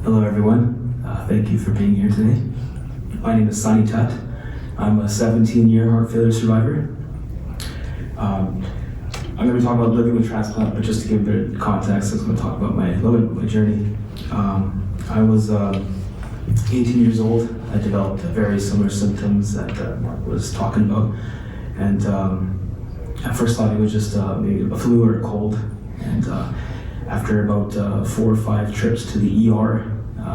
Hello everyone, thank you for being here today. My name is Tutt. I'm a 17-year heart failure survivor. I'm going to be talking about living with transplant, but just to give a bit of context, I'm going to talk about my journey. I was 18 years old. I developed very similar symptoms that Mark was talking about, and I first thought it was just maybe a flu or a cold, and after about 4 or 5 trips to the ER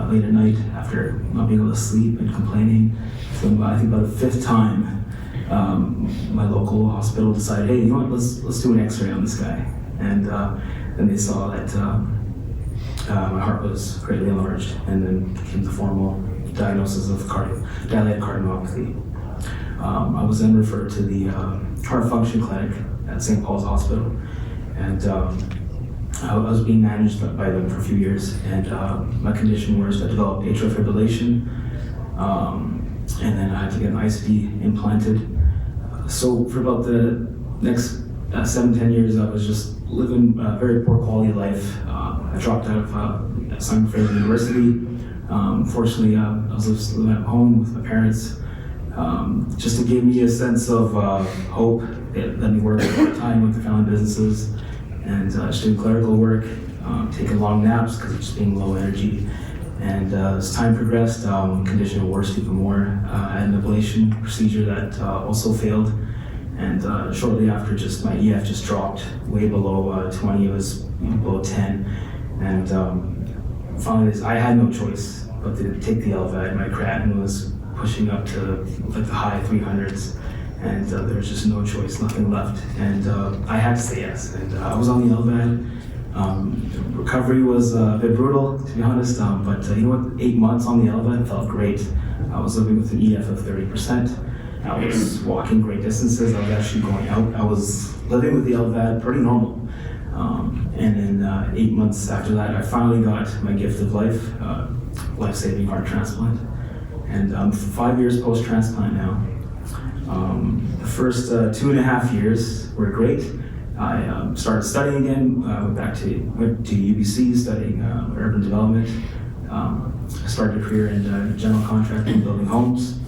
late at night, after not being able to sleep and complaining, so I think about the 5th time, my local hospital decided, hey, you know what, let's do an X-ray on this guy, and then they saw that my heart was greatly enlarged, and then came the formal diagnosis of dilated cardiomyopathy. I was then referred to the heart function clinic at St. Paul's Hospital, and I was being managed by them for a few years, and my condition was I developed atrial fibrillation, and then I had to get an ICD implanted. So for about the next 7-10 years, I was just living a very poor quality life. I dropped out of Simon Fraser University. Fortunately, I was living at home with my parents, just to give me a sense of hope. They let me work part-time with the family businesses, and just doing clerical work, taking long naps because of just being low energy. And as time progressed, condition worsened even more. I had an ablation procedure that also failed, and shortly after, just my EF just dropped way below 20. It was below 10, and finally I had no choice but to take the LVAD. My creatinine was pushing up to like the high 300s, and there was just no choice, nothing left, and I had to say yes. And I was on the LVAD. Recovery was a bit brutal, to be honest, but you know what, 8 months on the LVAD felt great. I was living with an EF of 30%. I was walking great distances. I was actually going out. I was living with the LVAD pretty normal. And then 8 months after that, I finally got my gift of life, life-saving heart transplant. And I'm 5 years post-transplant now. The first 2.5 years were great. I started studying again, went to UBC studying urban development. I started a career in general contracting, building homes,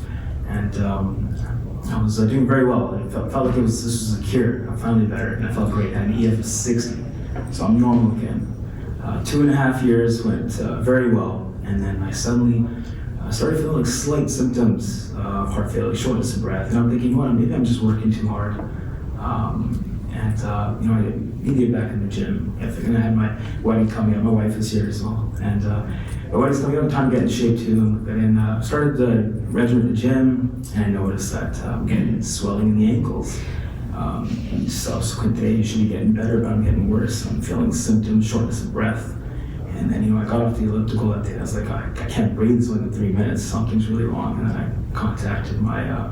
and I was doing very well. It felt like this was a cure. I'm finally better, and I felt great. I had an EF of 60, so I'm normal again. 2.5 years went very well, and then I suddenly started feeling like slight symptoms of heart failure, shortness of breath, and I'm thinking, well, maybe I'm just working too hard. And I need to get back in the gym. And I had my wedding coming up. My wife is here as well. And my wedding's coming up, time to get in shape too. And started the regimen at the gym, and I noticed that I'm getting swelling in the ankles. Each subsequent day, you should be getting better, but I'm getting worse. I'm feeling symptoms, shortness of breath. And then, I got off the elliptical that day. I was like, I can't breathe this within 3 minutes. Something's really wrong. And then I contacted my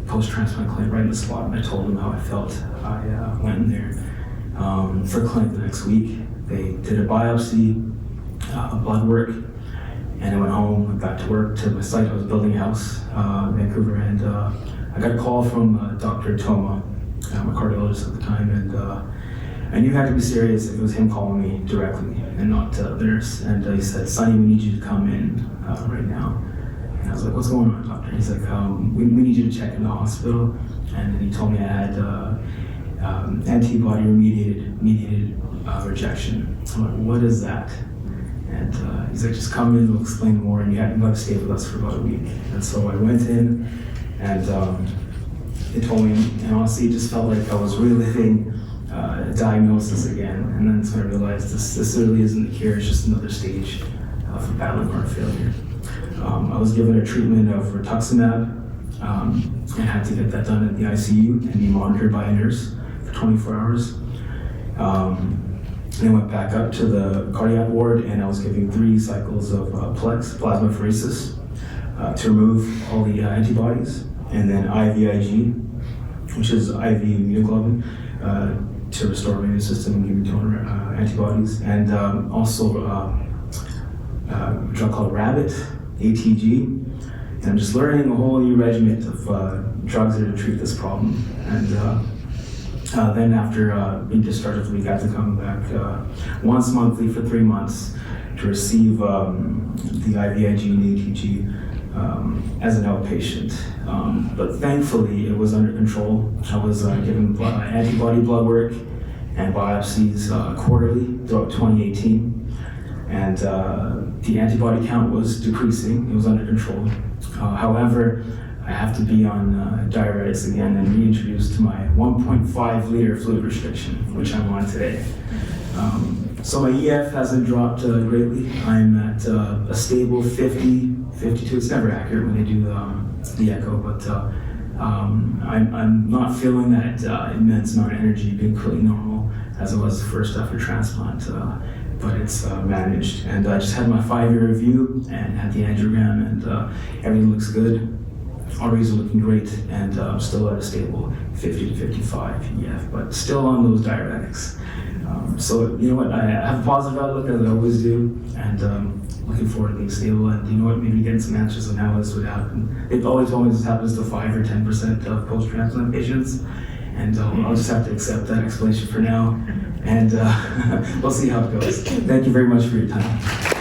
post-transplant clinic right in the spot, and I told them how I felt. I went in there for clinic the next week. They did a biopsy, blood work, and I went home, went back to work to my site. I was building a house in Vancouver, and I got a call from Dr. Toma, my cardiologist at the time, and I knew it had to be serious if it was him calling me directly and not the nurse. And he said, "Sonny, we need you to come in right now." And I was like, "What's going on, doctor?" He's like, we need you to check in the hospital. And then he told me I had antibody-mediated rejection. I'm like, "What is that?" And he's like, "Just come in, we'll explain more, and you have to stay with us for about a week." And so I went in, and they told me, and honestly, it just felt like I was reliving a diagnosis again. And then that's when I realized this really isn't a cure, it's just another stage of battling heart failure. I was given a treatment of rituximab, and had to get that done in the ICU and be monitored by a nurse for 24 hours. Then I went back up to the cardiac ward, and I was giving 3 cycles of plasmapheresis to remove all the antibodies, and then IVIG, which is IV immunoglobulin, to restore my immune system and give me donor antibodies, and also a drug called Rabbit, ATG. And I'm just learning a whole new regimen of drugs that are to treat this problem. And Then after being discharged from the week, I had to come back once monthly for 3 months to receive the IVIG and ATG as an outpatient. But thankfully, it was under control. I was given antibody blood work and biopsies quarterly throughout 2018. And the antibody count was decreasing. It was under control. However, I have to be on diuretics again and reintroduced to my 1.5 liter fluid restriction, which I'm on today. So my EF hasn't dropped greatly. I'm at a stable 50, 52. It's never accurate when they do the echo, but I'm not feeling that immense amount of energy, being completely normal as it was first after transplant. But it's managed. And I just had my 5-year review and had the angiogram, and everything looks good. Arteries are looking great, and I'm still at a stable 50 to 55 EF, but still on those diuretics. So you know what, I have a positive outlook as I always do, and looking forward to being stable, and you know what, maybe getting some answers on how this would happen. They've always told me this happens to 5 or 10% of post-transplant patients, and I'll just have to accept that explanation for now, and we'll see how it goes. Thank you very much for your time.